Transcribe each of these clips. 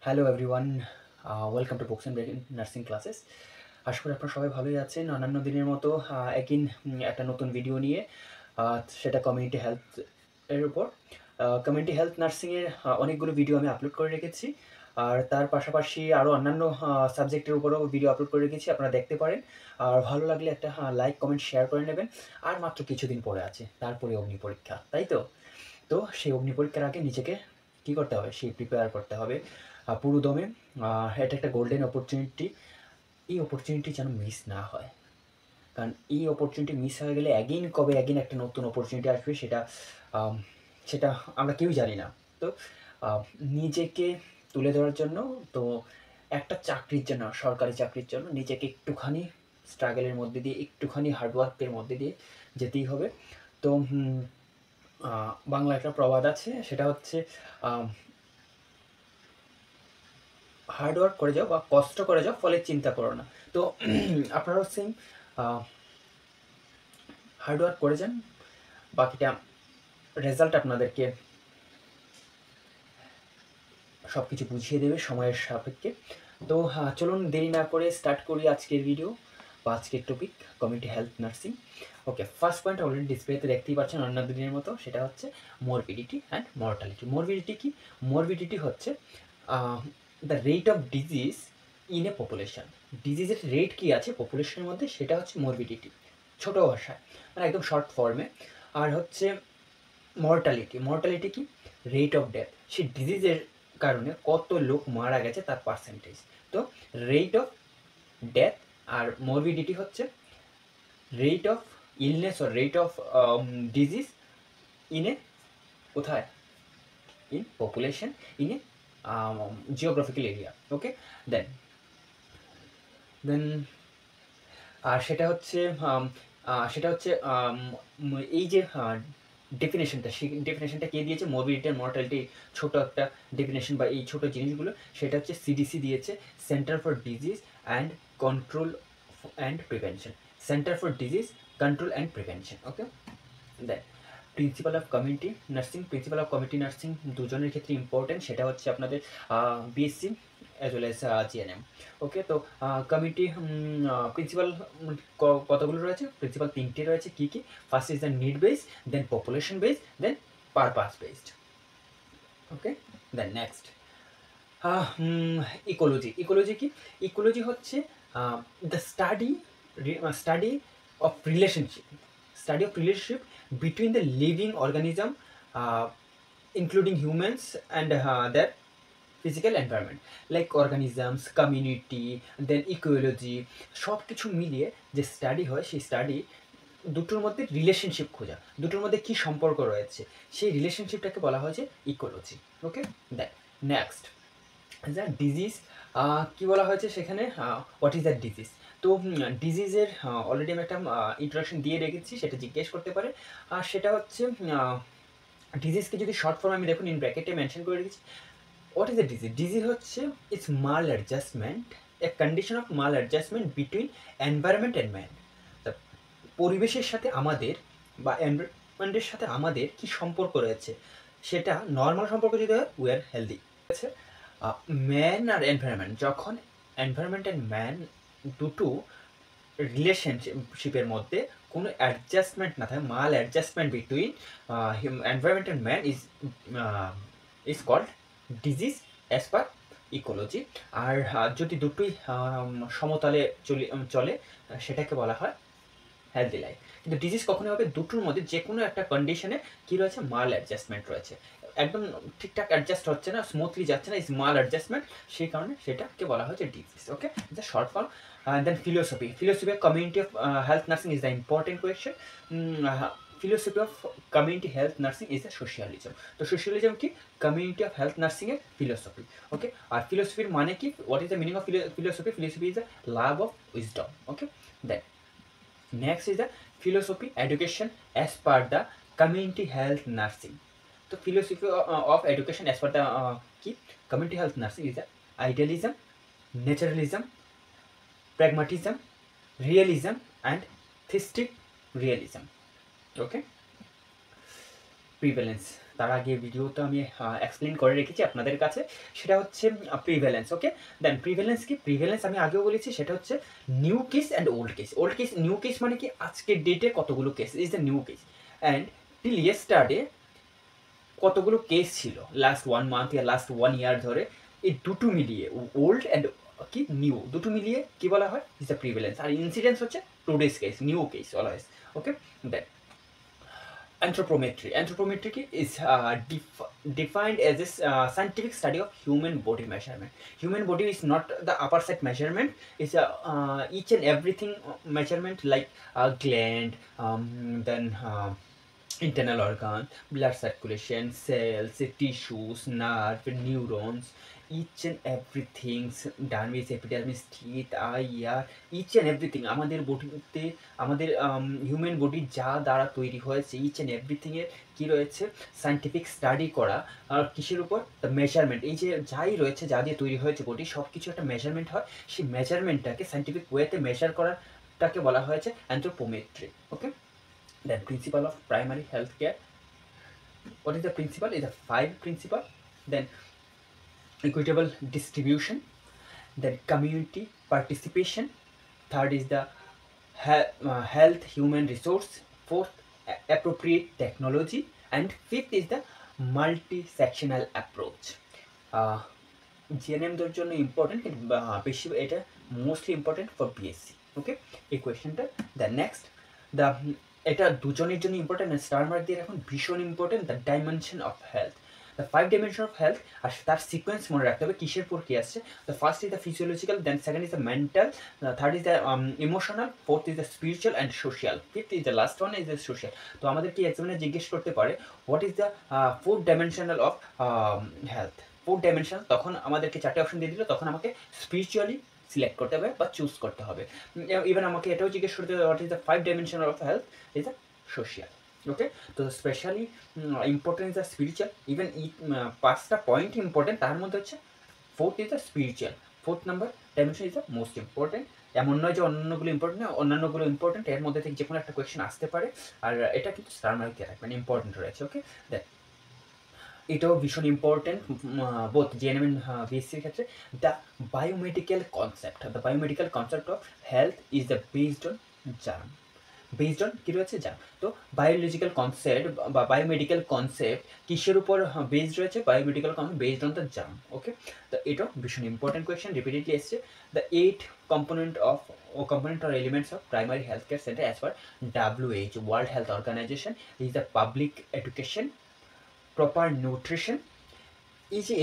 Hello everyone, welcome to books and brain nursing classes. আশা করি আপনারা সবাই ভালোই আছেন। অন্যান্য দিনের মতো একদিন একটা নতুন ভিডিও নিয়ে, সেটা কমিউনিটি হেলথ এর উপর। কমিউনিটি হেলথ নার্সিংয়ের অনেকগুলো ভিডিও আমি আপলোড করে রেখেছি, আর তার পাশাপাশি আরও অন্যান্য সাবজেক্টের উপরেও ভিডিও আপলোড করে রেখেছি, আপনারা দেখতে পারেন। আর ভালো লাগলে একটা লাইক কমেন্ট শেয়ার করে নেবেন। আর মাত্র কিছুদিন পরে আছে, তারপরে অগ্নি পরীক্ষা, তাই তো? তো সেই অগ্নি পরীক্ষার আগে নিজেকে কী করতে হবে, সেই প্রিপেয়ার করতে হবে পুরো দমে। এটা একটা গোল্ডেন অপরচুনিটি, এই অপরচুনিটি যেন মিস না হয়। কারণ এই অপরচুনিটি মিস হয়ে গেলে কবে একটা নতুন অপরচুনিটি আসবে, সেটা আম, সেটা আমরা কেউই জানি না। তো আহ, নিজেকে তুলে ধরার জন্য, তো একটা চাকরির জন্য, সরকারি চাকরির জন্য নিজেকে একটুখানি স্ট্রাগলের মধ্যে দিয়ে, একটুখানি হার্ডওয়ার্কের মধ্যে দিয়ে যেতেই হবে। তো বাংলা একটা প্রবাদ আছে, সেটা হচ্ছে হার্ডওয়ার্ক করে যাও বা কষ্ট করে যাও, ফলে চিন্তা করো না। তো আপনারাও সেম হার্ডওয়ার্ক করে যান, বাকিটা রেজাল্ট আপনাদেরকে সব কিছু বুঝিয়ে দেবে সময়ের সাপেক্ষে। তো চলুন দেরি না করে স্টার্ট করি আজকের ভিডিও বা আজকের topic, community health nursing. Okay, first point already ডিসপ্লেতে দেখতেই পাচ্ছেন অন্য দিনের মতো, সেটা হচ্ছে মরবিডিটি অ্যান্ড মর্টালিটি। মরবিডিটি কি? মরবিডিটি হচ্ছে the rate of disease in a population. ডিজিজের রেট কী আছে পপুলেশনের মধ্যে, সেটা হচ্ছে মরবিডিটি, ছোটো ভাষায়, মানে একদম শর্ট ফর্মে। আর হচ্ছে মর্টালিটি। মর্টালিটি কি? রেট অফ ডেথ, সেই ডিজিজের কারণে কত লোক মারা গেছে তার পার্সেন্টেজ। তো রেট অফ ডেথ আর মরবিডিটি হচ্ছে rate of illness or rate of disease in a, কোথায়? In population, in a geographical area. Okay, then then আর সেটা হচ্ছে এই যে ডেফিনেশনটা, সেই ডেফিনেশনটা কে দিয়েছে? মরবিডিটি আর মর্টালিটি ছোট একটা ডেফিনেশন বা এই ছোট জিনিসগুলো, সেটা হচ্ছে সিডিসি দিয়েছে, centre for disease and control and prevention. Centre for disease control and prevention. Okay, then principal of community nursing. Principal of community nursing দুজনের ক্ষেত্রে ইম্পর্টেন্ট, সেটা হচ্ছে আপনাদের BSc as well as GNM. Okay, তো community principal কতগুলো রয়েছে? Principal তিনটে রয়েছে। কী কী? First is the need base, then population base, then purpose based. Okay, then next ecology. Ecology কি? ইকোলজি হচ্ছে the study of relationship, between the living organism, including humans and their physical environment, like organisms, community, then ecology, সব কিছু মিলিয়ে যে study হয়, সেই study দুটোর মধ্যে রিলেশনশিপ খোঁজা, দুটোর মধ্যে কী সম্পর্ক রয়েছে, সেই রিলেশনশিপটাকে বলা হয়েছে ecology. Okay, then next the disease. কী বলা হয়েছে সেখানে? What is the disease? তো ডিজিজের অলরেডি আমি একটা ইন্ট্রোডাকশন দিয়ে রেখেছি, সেটা জিজ্ঞেস করতে পারে। আর সেটা হচ্ছে ডিজিজকে যদি শর্ট ফর্ম আমি দেখুন ইন ব্র্যাকেটে মেনশন করে রেখেছি। What is the disease? Disease হচ্ছে ইটস মাল অ্যাডজাস্টমেন্ট, এ কন্ডিশন অফ মাল adjustment between environment and man. পরিবেশের সাথে আমাদের বা এনভায়রনমেন্টের সাথে আমাদের কী সম্পর্ক রয়েছে, সেটা নর্মাল সম্পর্ক যদি হয়, উই আর হেলদি। আছে ম্যান আর এনভায়রনমেন্ট, যখন এনভায়রনমেন্ট অ্যান্ড ম্যান দুটো রিলেশনশিপের মধ্যে কোনো অ্যাডজাস্টমেন্ট না থাকে, maladjustment between environment and man is called disease as per ecology. আর যদি দুটোই সমতলে চলে, সেটাকে বলা হয় হেলদি লাইফ। কিন্তু ডিজিজ কখনোই হবে দুটোর মধ্যে যে কোনো একটা কন্ডিশনে কী রয়েছে? মাল অ্যাডজাস্টমেন্ট রয়েছে, একদম ঠিকঠাক অ্যাডজাস্ট হচ্ছে না, স্মুথলি যাচ্ছে না, ইজ মাল অ্যাডজাস্টমেন্ট, সেই কারণে সেটাকে বলা হচ্ছে disease. Okay, the short form. Then philosophy. Philosophy of community of health nursing is the important question. Philosophy of community health nursing is the socialism. তো সোশিয়ালিজম কি? কমিউনিটি অফ হেলথ নার্সিংয়ের philosophy. Okay, আর ফিলোসফির মানে কি? What is the meaning of philosophy? Philosophy is the love of wisdom. Okay, then next is the philosophy education as per the community health nursing. So philosophy of education as per the key community health nursing is the idealism, naturalism, pragmatism, realism and theistic realism. Okay, prevalence. তার আগে ভিডিওতে আমি explain করে রেখেছি আপনাদের কাছে, সেটা হচ্ছে প্রিভ্যালেন্স। ওকে, দেন প্রিভ্যালেন্স কি? প্রিভ্যালেন্স আমি আগেও বলেছি, সেটা হচ্ছে new case and old case. Old case, new case মানে কি আজকের ডেটে কতগুলো case is the new case, and till yesterday কতগুলো কেস ছিল লাস্ট 1 মান্থ या লাস্ট 1 ইয়ার ধরে, এই দুটো মিলিয়ে ওল্ড অ্যান্ড কি নিউ দুটো মিলিয়ে কি বলা হয় ইজ দ্য প্রিভ্যালেন্স। আর ইনসিডেন্স হচ্ছে today's case, new case always. Okay, then anthropometry. Anthropometry is defined as a scientific study of human body measurement. Human body is not the upper side measurement, it's each and everything measurement, like gland, then internal organ, blood circulation, cells, tissues, nerve, neurons, each and everything, dermis, epidermis, teeth, eye, ear, each and everything আমাদের বডিতে, আমাদের human body যা দ্বারা তৈরি হয়েছে, each and এভরিথিংয়ের কী রয়েছে scientific study করা। আর কিসের উপর? The measurement. এই যে যাই রয়েছে, যা দিয়ে তৈরি হয়েছে বডি, সব কিছু একটা মেজারমেন্ট হয়, সেই মেজারমেন্টটাকে সায়েন্টিফিক ওয়েতে মেজার করাটাকে বলা হয়েছে anthropometry. Okay, then principle of primary health care. What is the principle? Is a 5 principle. Then equitable distribution, then community participation, third is the health human resource, fourth appropriate technology, and fifth is the multi-sectional approach. জিএনএমদের জন্য important, কিন্তু বেশি এটা mostly important for BSc. ওকে, এই কোয়েশ্চেনটা। The next, the এটা দুজনের জন্য important, star mark দিয়ে রাখুন, ভীষণ important, the dimension of health. The 5 dimension of health, আর তার সিকোয়েন্স মনে রাখতে হবে কিসের পর কি আসছে। The first is the physiological, then second is the mental, third is the emotional, fourth is the spiritual and social, fifth is the last one is the social. তো আমাদের কি এক্সামিনে জিজ্ঞেস করতে পারে what is the 4th dimensional of health, 4th dimension, তখন আমাদেরকে 4টে option দিয়ে দিল, তখন আমাকে স্পিরিচুয়ালি সিলেক্ট করতে হবে বা চুজ করতে হবে। ইভেন আমাকে এটাও জিজ্ঞেস করতে হবে what is the 5 dimension of health, is the social. Okay, তো specially important is the spiritual, even 5টা পয়েন্ট ইম্পর্টেন্ট, তার মধ্যে হচ্ছে 4th is the spiritual, 4th number dimension is the most important. এমন নয় যে অন্যান্যগুলো ইম্পর্টেন্ট না, অন্যান্যগুলো ইম্পর্টেন্ট, এর মধ্যে থেকে যে কোনো একটা কোয়েশ্চেন আসতে পারে, আর এটা কিন্তু স্টার মার্ক দিয়ে রাখবেন, ইম্পর্টেন্ট রয়েছে। ওকে, দেখ এটাও ভীষণ ইম্পর্টেন্ট বোথ জিএনএম এন্ড বিএসসির ক্ষেত্রে। The biomedical concept, the biomedical concept of health is the based on germ, based on কী রয়েছে জার্ম। তো বায়োলজিক্যাল কনসেপ্ট বা বায়োমেডিক্যাল কনসেপ্ট কিসের উপর বেসড রয়েছে? Biomedical concept based on the germ. Okay, তো এটাও ভীষণ ইম্পর্টেন্ট কোয়েশ্চেন, রিপিটেডলি এসছে। The 8 component or elements of primary healthcare center as per WHO, World Health Organization, is the public education, proper nutrition. এই যে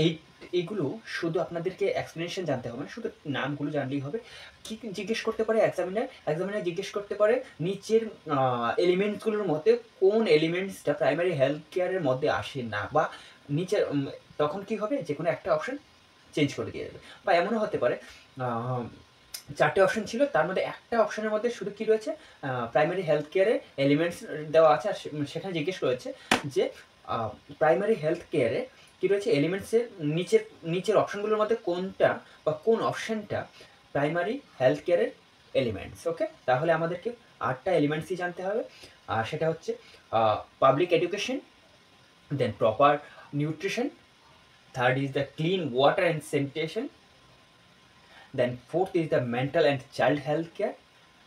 এইগুলো শুধু আপনাদেরকে এক্সপ্লেনেশন জানতে হবে না, শুধু নামগুলো জানলেই হবে। কি জিজ্ঞেস করতে পারে এক্সামিনার জিজ্ঞেস করতে পারে নিচের এলিমেন্টসগুলোর মধ্যে কোন এলিমেন্টসটা প্রাইমারি হেলথ কেয়ারের মধ্যে আসে না, বা নিচের তখন কি হবে, যে কোনো একটা অপশন চেঞ্জ করে দিয়ে দেবে। বা এমনও হতে পারে 4টে অপশন ছিল, তার মধ্যে একটা অপশনের মধ্যে শুধু কী রয়েছে প্রাইমারি হেলথ কেয়ারের এলিমেন্টস দেওয়া আছে, আর সেখানে জিজ্ঞেস করেছে যে প্রাইমারি হেলথ কেয়ারে কী রয়েছে এলিমেন্টসের নিচের অপশনগুলোর মধ্যে কোনটা বা কোন অপশনটা প্রাইমারি হেলথ কেয়ারের এলিমেন্টস। ওকে, তাহলে আমাদেরকে 8টা এলিমেন্টসই জানতে হবে, আর সেটা হচ্ছে public education, then proper nutrition, third is the clean water and sanitation, then 4th is the mental and child health care,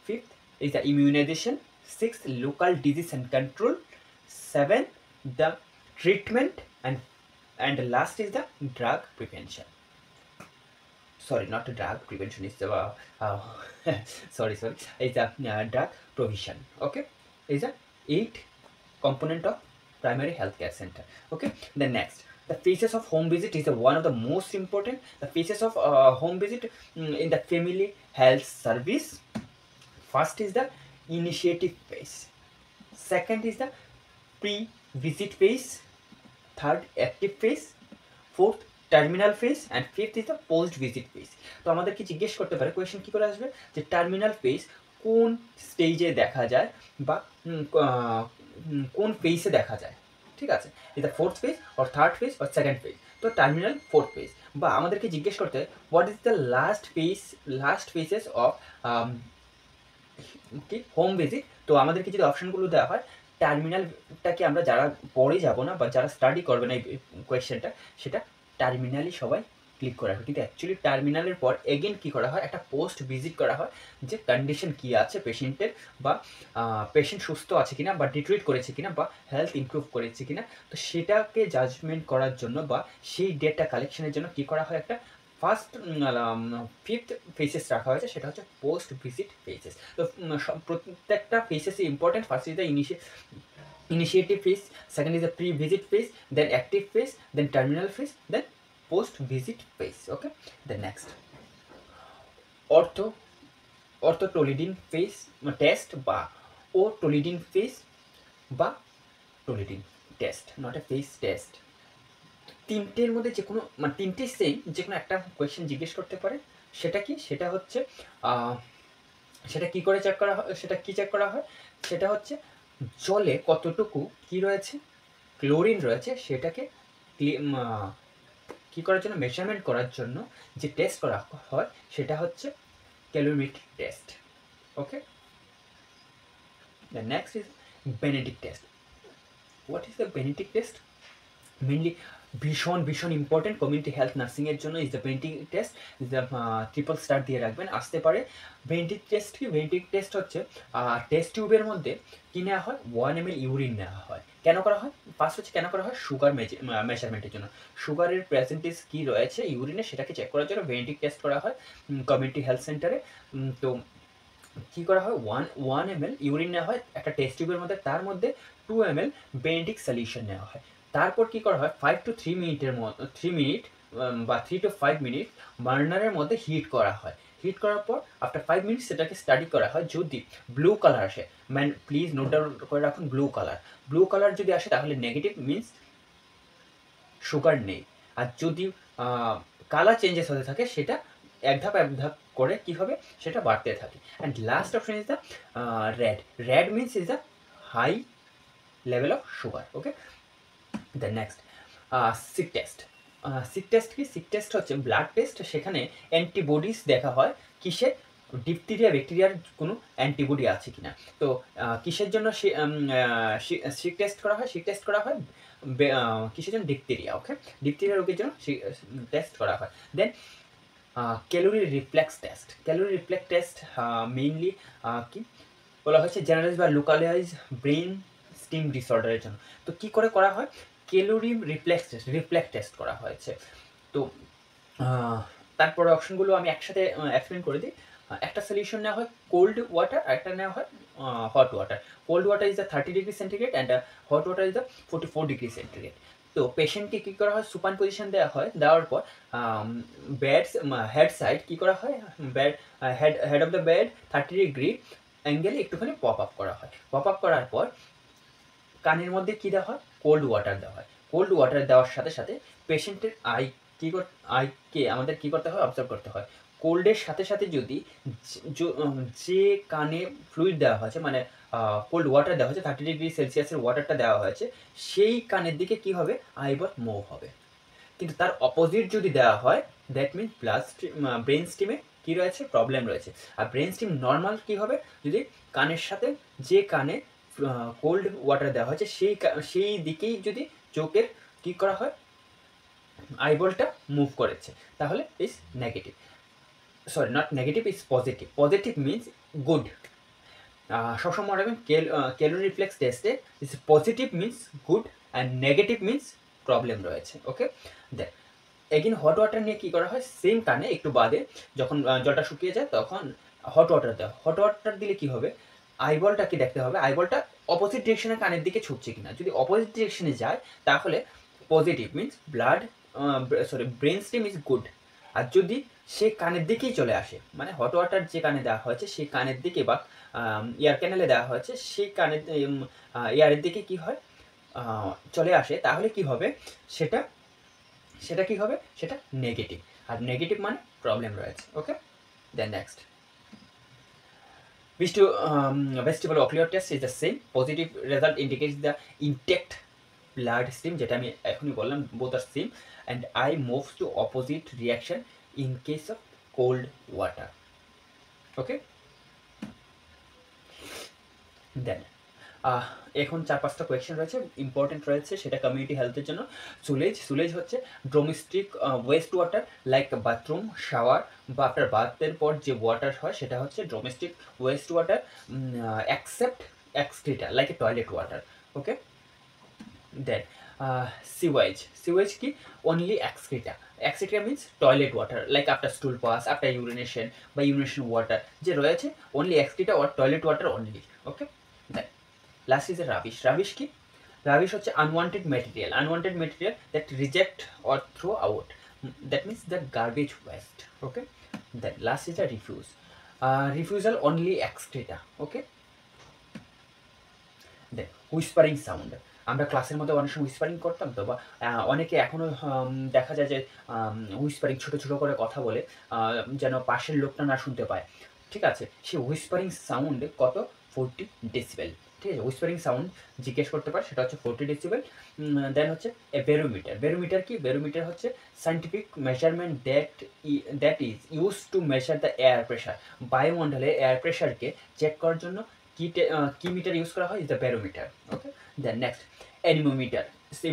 5th is the immunization, 6th local disease and control, 7th the treatment, and last is the drug prevention. Sorry, not drug prevention, is the sorry is the drug provision. Okay, is the 8 component of primary healthcare center. Okay, the next, the phases of home visit is one of the most important. The phases of home visit in the family health service. First is the initiative phase, second is the pre-visit phase, third active phase, fourth terminal phase, and fifth is the post visit phase. তো আমাদেরকে জিজ্ঞেস করতে পারে question কী করে আসবে, যে terminal phase কোন স্টেজে দেখা যায় বা কোন ফেজে দেখা যায়, ঠিক আছে, is the 4th phase or 3rd phase or 2nd phase. তো টার্মিনাল 4th ফেজ। বা আমাদেরকে জিজ্ঞেস করতে হয় what is the last phases of কি হোম ভিজিট। তো আমাদেরকে যদি অপশানগুলো দেওয়া হয় টার্মিনালটাকে আমরা যারা পরে যাব না বা যারা স্টাডি করবে না এই কোয়েশ্চেনটা, সেটা টার্মিনালি সবাই ক্লিক করা হয়। কিন্তু অ্যাকচুয়ালি টার্মিনালের পর এগেন কী করা হয়, একটা পোস্ট ভিজিট করা হয় যে কন্ডিশন কী আছে পেশেন্টের, বা পেশেন্ট সুস্থ আছে কিনা, বা ডিট্রিট করেছে কিনা, বা হেলথ ইমপ্রুভ করেছে কিনা। তো সেটাকে জাজমেন্ট করার জন্য বা সেই ডেটা কালেকশনের জন্য কী করা হয়, একটা ফার্স্ট 5th ফেসেস রাখা হয়েছে, সেটা হচ্ছে পোস্ট ভিজিট ফেসেস। তো প্রত্যেকটা ফেসেসই important. First is the initiative phase, second is the pre-visit phase, then active phase, then terminal phase, then post-visit phase. Okay, the next orthotolidine phase test বা otolidine phase বা tolidine test, not a phase test. তিনটের মধ্যে যে কোনো মানে তিনটে same যে কোনো একটা কোয়েশ্চেন জিজ্ঞেস করতে পারে। সেটা কি, সেটা হচ্ছে সেটা কি করে চেক করা হয়, সেটা কি চেক করা হয়, সেটা হচ্ছে জলে কতটুকু কি রয়েছে, ক্লোরিন রয়েছে, সেটাকে কী করার জন্য, মেজারমেন্ট করার জন্য যে টেস্ট করা হয় সেটা হচ্ছে calorimetric test. Okay, the next is Benedict test. What is the Benedict test? Mainly ভীষণ ইম্পর্টেন্ট কমিউনিটি হেলথ নার্সিংয়ের জন্য is the Benedict test. Is the triple star দিয়ে রাখবেন, আসতে পারে। বেনেডিক টেস্ট কি? বেনেডিক টেস্ট হচ্ছে টেস্ট টিউবের মধ্যে কী নেওয়া হয়, 1 ml ইউরিন নেওয়া হয়। কেন করা হয়? ফার্স্ট হচ্ছে কেন করা হয়, সুগার মেজারমেন্টের জন্য। সুগারের প্রেজেন্টেজ কী রয়েছে ইউরিনে সেটাকে চেক করার জন্য বেনেডিক টেস্ট করা হয় কমিউনিটি হেলথ সেন্টারে। তো কী করা হয়, 1 ml ইউরিন নেওয়া হয় একটা টেস্ট টিউবের মধ্যে, তার মধ্যে 2 ml বেনেডিক সলিউশন নেওয়া হয়। তারপর কী করা হয়, 5 to 3 মিনিটের মতো 3 মিনিট বা 3 to 5 মিনিট বার্নারের মধ্যে হিট করা হয়। হিট করার পর আফটার 5 মিনিট সেটাকে স্টাডি করা হয়। যদি ব্লু কালার আসে, প্লিজ নোট ডাউন করে রাখুন, ব্লু কালার যদি আসে তাহলে নেগেটিভ, মিনস সুগার নেই। আর যদি কালার চেঞ্জেস হতে থাকে সেটা এক ধাপ করে কী হবে, সেটা বাড়তে থাকে। And last option is the red means is the high level of sugar. Okay, the next sick test. Sick test কি? সিক টেস্ট হচ্ছে ব্লাড টেস্ট, সেখানে অ্যান্টিবডিজ দেখা হয় কিসের, ডিপথেরিয়া ব্যাকটেরিয়ার কোনো অ্যান্টিবডি আছে কিনা। তো কিসের জন্য সিক টেস্ট করা হয়? সিক টেস্ট করা হয় কিসের জন্য, ডিপথেরিয়া। ওকে, ডিপথেরিয়া রোগের জন্য টেস্ট করা হয়। Then calorie reflex test. Calorie reflex test mainly কি বলা হয়েছে, জেনারেলাইজ বা লোকালাইজ ব্রেন স্টিম ডিসঅর্ডারের জন্য। তো কী করে করা হয়, ক্যালোরি রিফ্লেক্স টেস্ট করা হয়েছে। তো তারপরে অপশনগুলো আমি একসাথে এক্সপ্লেন করে দিই। একটা সলিউশন নেওয়া হয় কোল্ড ওয়াটার, আর একটা নেওয়া হয় hot water. Cold water is the 30 degree centigrade and hot water is the 44 degree centigrade. তো পেশেন্টকে কী করা হয়, সুপান পজিশন দেওয়া হয়, দেওয়ার পর বেডস হেড সাইড কী করা হয়, head of the bed 30 degree অ্যাঙ্গেলে একটুখানি পপ আপ করা হয়। পপ আপ করার পর কানের মধ্যে কী দেওয়া হয়, কোল্ড ওয়াটার দেওয়া হয়। কোল্ড ওয়াটার দেওয়ার সাথে সাথে পেশেন্টের আইকে আমাদের কী করতে হয়, অবজার্ভ করতে হয়। কোল্ডের সাথে সাথে যদি যে কানে ফ্লুইড দেওয়া হয়েছে, মানে কোল্ড ওয়াটার দেওয়া হয়েছে, 30 ডিগ্রি সেলসিয়াসের ওয়াটারটা দেওয়া হয়েছে, সেই কানের দিকে কী হবে, আইবল মুভ হবে। কিন্তু তার অপোজিট যদি দেওয়া হয়, দ্যাট মিনস ব্রেন স্টিমে কী রয়েছে, প্রবলেম রয়েছে। আর ব্রেন স্টিম নর্মাল কী হবে, যদি কানের সাথে যে কানে কোল্ড ওয়াটার দেওয়া হয়েছে সেই দিকেই যদি চোখের কী করা হয়, আইবলটা মুভ করেছে, তাহলে is negative. Sorry, not negative, is positive. Positive means good. সবসময় রাখবেন ক্যালোরি রিফ্লেক্স টেস্টে is positive means good and negative means problem রয়েছে। ওকে, দেখ এগেন হট ওয়াটার নিয়ে কী করা হয়, সেম কানে একটু বাদে যখন জলটা শুকিয়ে যায় তখন হট ওয়াটার দেওয়া। হট ওয়াটার দিলে কী হবে, আইবলটাকে দেখতে হবে, আইবলটা অপোজিট ডিরেকশনে কানের দিকে ছুটছে কিনা। যদি অপোজিট ডিরেকশনে যায় তাহলে positive means brain stem is good. আর যদি সে কানের দিকেই চলে আসে, মানে হট ওয়াটার যে কানে দেওয়া হয়েছে সেই কানের দিকে বা এয়ার ক্যানেলে দেওয়া হয়েছে সেই কানের এয়ারের দিকে কী হয়, চলে আসে, তাহলে কি হবে, সেটা কি হবে, সেটা নেগেটিভ। আর নেগেটিভ মানে প্রবলেম রয়েছে। Okay, then next vestibular ocular test is the same. Positive result indicates the intact blood stream, যেটা আমি এখনই বললাম, both are same, and eye moves to opposite reaction in case of cold water. Okay, then এখন ৪-৫টা question রয়েছে, important রয়েছে, সেটা community হেলথের জন্য। সুলেজ হচ্ছে domestic waste water like bathroom, shower বা আপনার বাথের পর যে ওয়াটার হয় সেটা হচ্ছে domestic waste water accept excreta like a toilet water. Okay, then sewage কি only excreta. Excreta means toilet water like after stool pass, after urination বা ইউরিনেশন ওয়াটার যে রয়েছে only excreta or toilet water only. Okay, then last is a rubbish কি rubbish হচ্ছে unwanted material that reject or throw out, that means the garbage waste. Okay, then last is a refusal only excreta. Okay, then whispering sound, আমরা ক্লাসের মধ্যে অনেক সময় whispering করতাম তো, বা অনেকে এখনও দেখা যায় যে হুইসপারিং ছোটো ছোটো করে কথা বলে যেন পাশের লোকটা না শুনতে পায়। ঠিক আছে, সেই হুইসপারিং সাউন্ড কত 40 ডেসিবেল। ঠিক আছে, হুইসপারিং সাউন্ড জিজ্ঞেস করতে পারে, সেটা হচ্ছে 40 ডেসিবেল। দেন হচ্ছে এ বেরোমিটার কি বেরোমিটার হচ্ছে scientific measurement that is use to measure the air pressure, বায়ুমণ্ডলে এয়ার প্রেশারকে চেক করার জন্য কি মিটার ইউজ করা হয়, is the barometer. Okay, then next anemometer,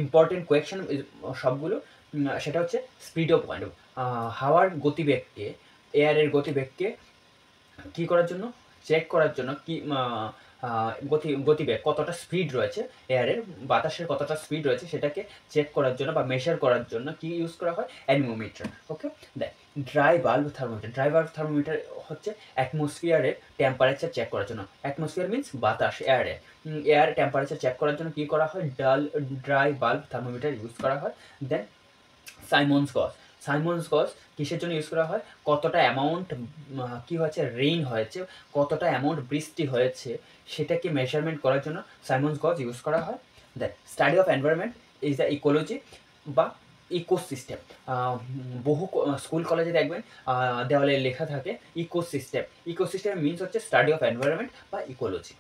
important question সবগুলো। সেটা হচ্ছে স্পিড অফ ওয়াইন্ড, হাওয়ার গতিবেগকে, এয়ারের গতিবেগকে কী করার জন্য, চেক করার জন্য, কি গতিবেগ কতটা স্পিড রয়েছে এয়ারের, বাতাসের কতটা স্পিড রয়েছে সেটাকে চেক করার জন্য বা মেজার করার জন্য কি ইউজ করা হয়, অ্যানিমোমিটার। ওকে, দেন ড্রাই বাল্ব থার্মোমিটার হচ্ছে অ্যাটমসফিয়ারের টেম্পারেচার চেক করার জন্য। অ্যাটমসফিয়ার মিন্স বাতাস, এয়ার টেম্পারেচার চেক করার জন্য কী করা হয়, ড্রাই বাল্ব থার্মোমিটার ইউজ করা হয়। দেন সাইমন্স গজ কিসের জন্য ইউজ করা হয়, কতটা অ্যামাউন্ট কী হয়েছে, রেইন হয়েছে, কতটা অ্যামাউন্ট বৃষ্টি হয়েছে সেটাকে মেজারমেন্ট করার জন্য সাইমন্স গজ ইউজ করা হয়। Then study of environment is the ecology বা ইকোসিস্টেম। বহু স্কুল কলেজে দেখবেন দেওয়ালে লেখা থাকে ইকোসিস্টেম মিনস হচ্ছে স্টাডি অফ এনভায়রনমেন্ট বা ইকোলজি।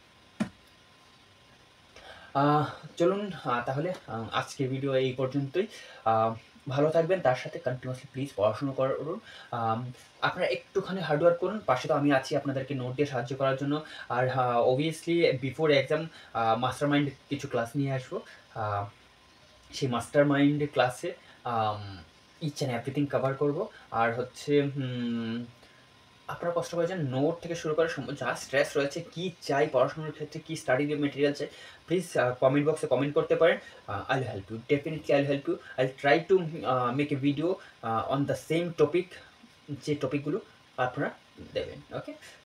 চলুন তাহলে আজকের ভিডিও এই পর্যন্তই। ভালো থাকবেন, তার সাথে কন্টিনিউয়াসলি প্লিজ পড়াশুনো করুন। আপনারা একটুখানি হার্ডওয়ার্ক করুন, পাশে তো আমি আছি আপনাদেরকে নোট দিয়ে সাহায্য করার জন্য। আর obviously before exam master mind কিছু ক্লাস নিয়ে আসবো। সেই মাস্টার মাইন্ড ক্লাসে ইচ অ্যান্ড এভরিথিং কভার করবো। আর হচ্ছে আপনারা কষ্ট করে যান, নোট থেকে শুরু করে যা স্ট্রেস রয়েছে, কী চাই পড়াশোনার ক্ষেত্রে, কী স্টাডি মেটেরিয়াল চাই, প্লিজ কমেন্ট বক্সে কমেন্ট করতে পারেন। I will help you, definitely I will help you. I try to make a video on the same topic, যে টপিকগুলো আপনারা দেবেন। ওকে।